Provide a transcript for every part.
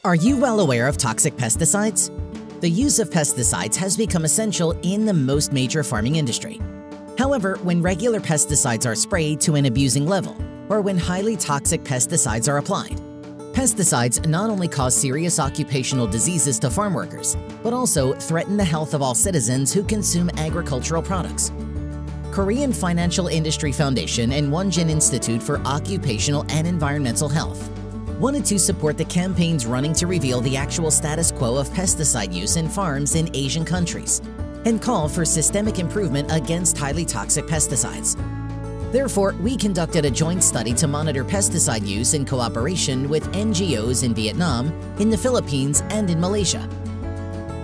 Are you well aware of toxic pesticides? The use of pesticides has become essential in the most major farming industry. However, when regular pesticides are sprayed to an abusing level, or when highly toxic pesticides are applied, pesticides not only cause serious occupational diseases to farm workers, but also threaten the health of all citizens who consume agricultural products. Korean Financial Industry Foundation and Wonjin Institute for Occupational and Environmental Health wanted to support the campaigns running to reveal the actual status quo of pesticide use in farms in Asian countries and call for systemic improvement against highly toxic pesticides. Therefore, we conducted a joint study to monitor pesticide use in cooperation with NGOs in Vietnam, in the Philippines, and in Malaysia.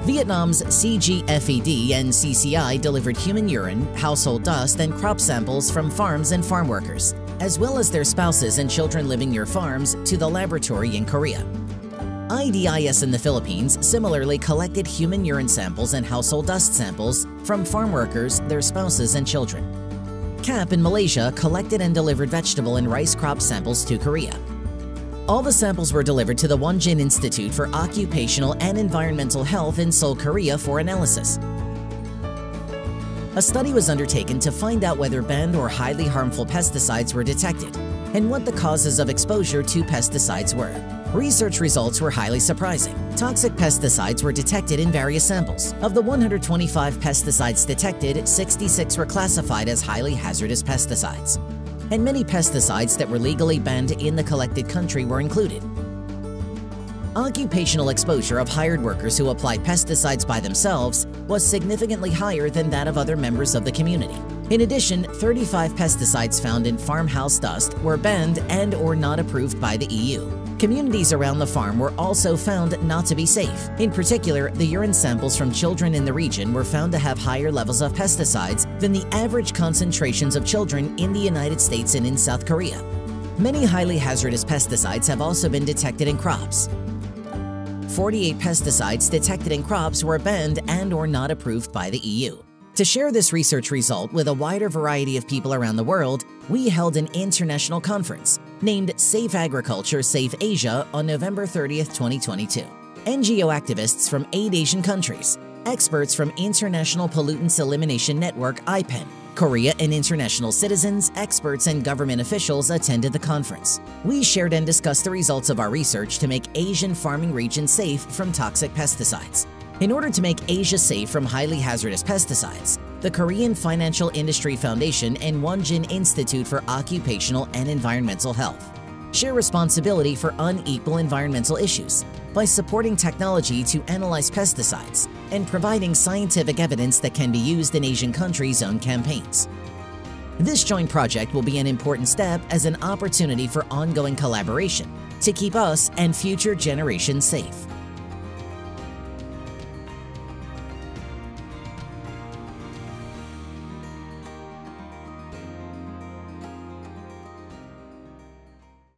Vietnam's CGFED and CCI delivered human urine, household dust, and crop samples from farms and farm workers, as well as their spouses and children living near farms, to the laboratory in Korea. IDIS in the Philippines similarly collected human urine samples and household dust samples from farm workers, their spouses, and children. CAP in Malaysia collected and delivered vegetable and rice crop samples to Korea. All the samples were delivered to the Wonjin Institute for Occupational and Environmental Health in Seoul, Korea for analysis. A study was undertaken to find out whether banned or highly harmful pesticides were detected and what the causes of exposure to pesticides were. Research results were highly surprising. Toxic pesticides were detected in various samples. Of the 125 pesticides detected, 66 were classified as highly hazardous pesticides, and many pesticides that were legally banned in the collected country were included. Occupational exposure of hired workers who applied pesticides by themselves was significantly higher than that of other members of the community. In addition, 35 pesticides found in farmhouse dust were banned and or not approved by the EU. Communities around the farm were also found not to be safe. In particular, the urine samples from children in the region were found to have higher levels of pesticides than the average concentrations of children in the United States and in South Korea. Many highly hazardous pesticides have also been detected in crops. 48 pesticides detected in crops were banned and or not approved by the EU. To share this research result with a wider variety of people around the world, we held an international conference named Safe Agriculture, Safe Asia on November 30th, 2022. NGO activists from 8 Asian countries, experts from International Pollutants Elimination Network (IPEN), Korea, and international citizens, experts, and government officials attended the conference. We shared and discussed the results of our research to make Asian farming regions safe from toxic pesticides. In order to make Asia safe from highly hazardous pesticides, the Korean Financial Industry Foundation and Wonjin Institute for Occupational and Environmental Health share responsibility for unequal environmental issues by supporting technology to analyze pesticides and providing scientific evidence that can be used in Asian countries' own campaigns. This joint project will be an important step as an opportunity for ongoing collaboration to keep us and future generations safe.